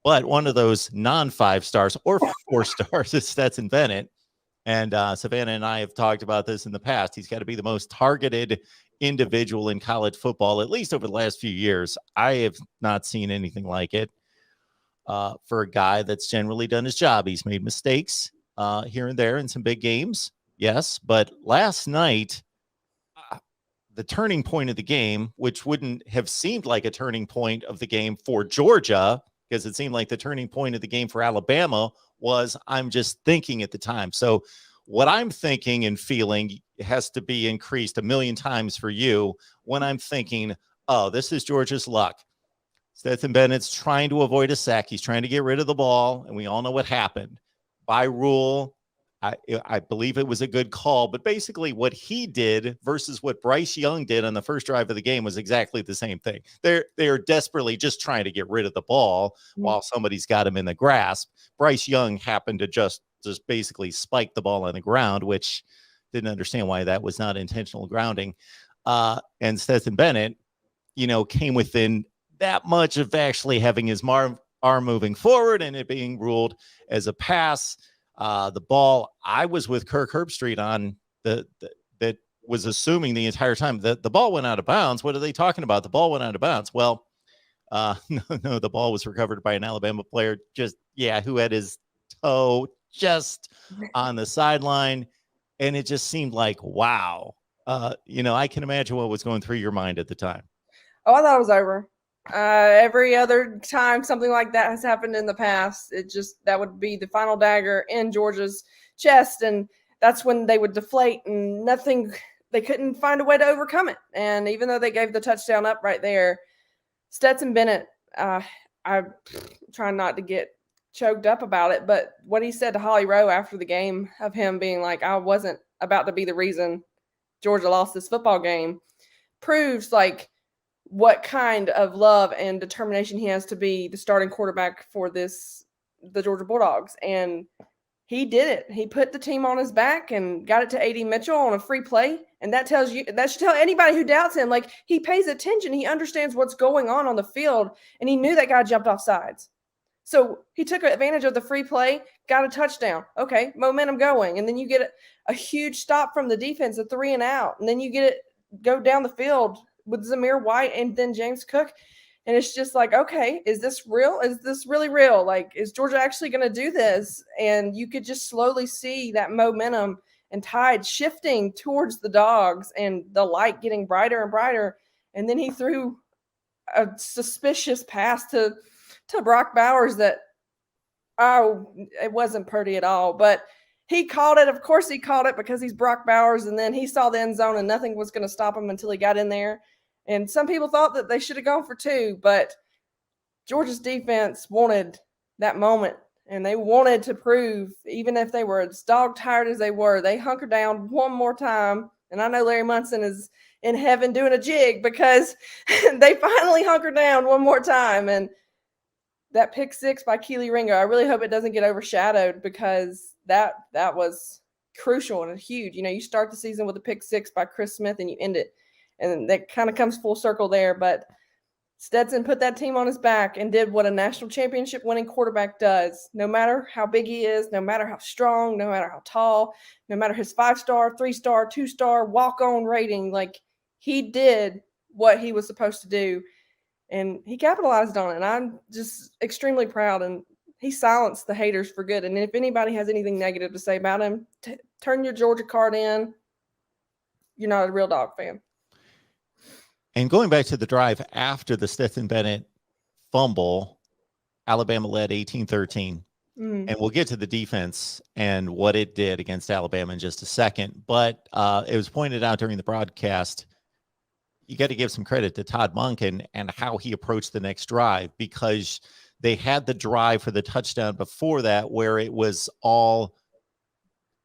But one of those non-5 stars or 4 stars is Stetson Bennett. And Savannah and I have talked about this in the past. He's got to be the most targeted individual in college football, at least over the last few years. I have not seen anything like it for a guy that's generally done his job. He's made mistakes here and there in some big games. Yes. But last night, the turning point of the game, which wouldn't have seemed like a turning point of the game for Georgia, because it seemed like the turning point of the game for Alabama was, I'm just thinking at the time. So what I'm thinking and feeling has to be increased a million times for you when I'm thinking, oh, this is Georgia's luck. Stetson Bennett's trying to avoid a sack. He's trying to get rid of the ball, and we all know what happened. By rule, I believe it was a good call, but basically what he did versus what Bryce Young did on the first drive of the game was exactly the same thing. They're desperately just trying to get rid of the ball while somebody's got him in the grasp. Bryce Young happened to just basically spike the ball on the ground, which didn't understand why that was not intentional grounding. And Stetson Bennett, came within that much of actually having his arm moving forward and it being ruled as a pass. The ball, I was with Kirk Herbstreit on that was assuming the entire time that the ball went out of bounds. What are they talking about? The ball went out of bounds. Well, no, the ball was recovered by an Alabama player, who had his toe just on the sideline. And it just seemed like, wow. I can imagine what was going through your mind at the time. Oh, I thought it was over. Every other time something like that has happened in the past, that would be the final dagger in Georgia's chest, and that's when they would deflate and they couldn't find a way to overcome it. And even though they gave the touchdown up right there, Stetson Bennett, I'm trying not to get choked up about it, but what he said to Holly Rowe after the game of him being like, I wasn't about to be the reason Georgia lost this football game, proves like what kind of love and determination he has to be the starting quarterback for the Georgia Bulldogs. And he did it. He put the team on his back and got it to A.D. Mitchell on a free play. And that should tell anybody who doubts him, like, he pays attention. He understands what's going on the field. And he knew that guy jumped off sides. So he took advantage of the free play, got a touchdown. Okay, momentum going. And then you get a huge stop from the defense, a 3 and out. And then you go down the field with Zamir White and then James Cook. And it's just like, okay, is this real? Is this really real? Like, is Georgia actually going to do this? And you could just slowly see that momentum and tide shifting towards the Dogs and the light getting brighter and brighter. And then he threw a suspicious pass to Brock Bowers that, it wasn't pretty at all. But he called it. Of course he called it because he's Brock Bowers. And then he saw the end zone and nothing was going to stop him until he got in there. And some people thought that they should have gone for 2, but Georgia's defense wanted that moment, and they wanted to prove, even if they were as dog-tired as they were, they hunkered down one more time. And I know Larry Munson is in heaven doing a jig because they finally hunkered down one more time. And that pick 6 by Keely Ringo, I really hope it doesn't get overshadowed because that was crucial and huge. You start the season with a pick 6 by Chris Smith and you end it. And that kind of comes full circle there. But Stetson put that team on his back and did what a national championship winning quarterback does. No matter how big he is, no matter how strong, no matter how tall, no matter his 5-star, 3-star, 2-star walk-on rating, like, he did what he was supposed to do. And he capitalized on it. And I'm just extremely proud. And he silenced the haters for good. And if anybody has anything negative to say about him, turn your Georgia card in. You're not a real Dog fan. And going back to the drive after the Stetson Bennett fumble, Alabama led 18-13. And we'll get to the defense and what it did against Alabama in just a second. But it was pointed out during the broadcast, you got to give some credit to Todd Monken and how he approached the next drive, because they had the drive for the touchdown before that where it was all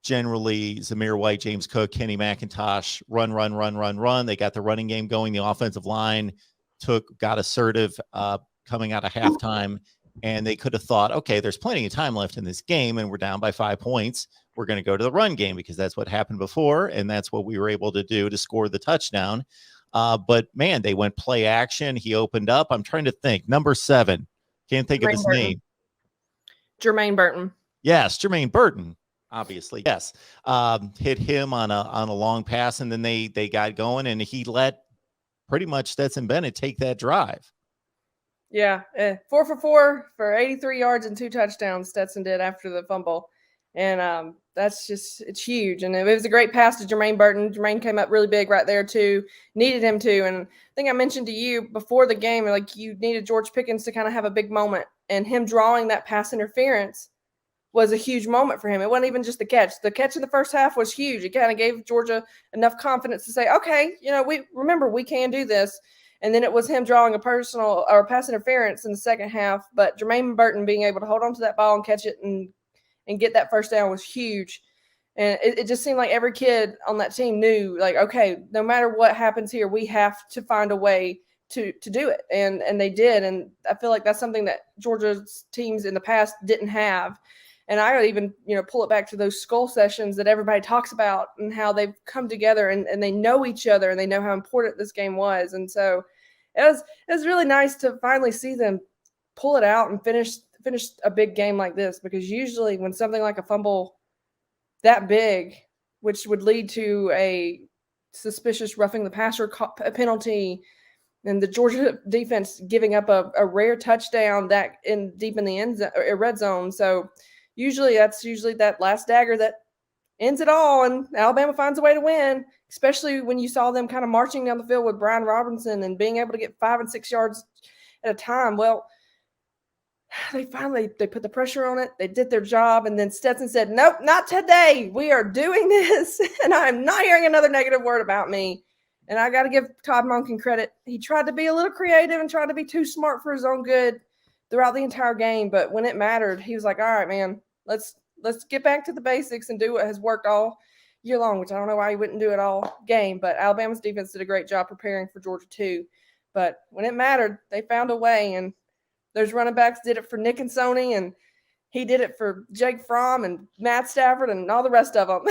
generally Zamir White, James Cook, Kenny McIntosh, run. They got the running game going. The offensive line got assertive coming out of halftime, and they could have thought, okay, there's plenty of time left in this game, and we're down by 5 points. We're going to go to the run game because that's what happened before, and that's what we were able to do to score the touchdown. But, man, they went play action. He opened up. I'm trying to think. Number 7. Can't think of his name. Jermaine Burton. Yes, Jermaine Burton, obviously. Yes. Hit him on a long pass, and then they got going, and he let pretty much Stetson Bennett take that drive. Yeah, 4 for 4 for 83 yards and 2 touchdowns. Stetson did after the fumble, and that's just it's huge. And it was a great pass to Jermaine Burton. Jermaine came up really big right there too. Needed him to, and I think I mentioned to you before the game, like you needed George Pickens to kind of have a big moment, and him drawing that pass interference was a huge moment for him. It wasn't even just the catch. The catch in the first half was huge. It kind of gave Georgia enough confidence to say, okay, we can do this. And then it was him drawing a personal or pass interference in the second half. But Jermaine Burton being able to hold on to that ball and catch it and get that first down was huge. And it just seemed like every kid on that team knew, like, okay, no matter what happens here, we have to find a way to do it. And they did. And I feel like that's something that Georgia's teams in the past didn't have. And I would even, pull it back to those skull sessions that everybody talks about and how they've come together and they know each other and they know how important this game was. And so it was really nice to finally see them pull it out and finish a big game like this, because usually when something like a fumble that big, which would lead to a suspicious roughing the passer penalty, and the Georgia defense giving up a rare touchdown that deep in the end zone, or red zone. So that's usually that last dagger that ends it all, and Alabama finds a way to win, especially when you saw them kind of marching down the field with Brian Robinson and being able to get 5 and 6 yards at a time. Well, they put the pressure on it. They did their job, and then Stetson said, nope, not today. We are doing this, and I'm not hearing another negative word about me. And I got to give Todd Monken credit. He tried to be a little creative and tried to be too smart for his own good throughout the entire game. But when it mattered, he was like, all right, man, let's get back to the basics and do what has worked all year long, which I don't know why he wouldn't do it all game. But Alabama's defense did a great job preparing for Georgia too. But when it mattered, they found a way. And those running backs did it for Nick and Sony, and he did it for Jake Fromm and Matt Stafford and all the rest of them.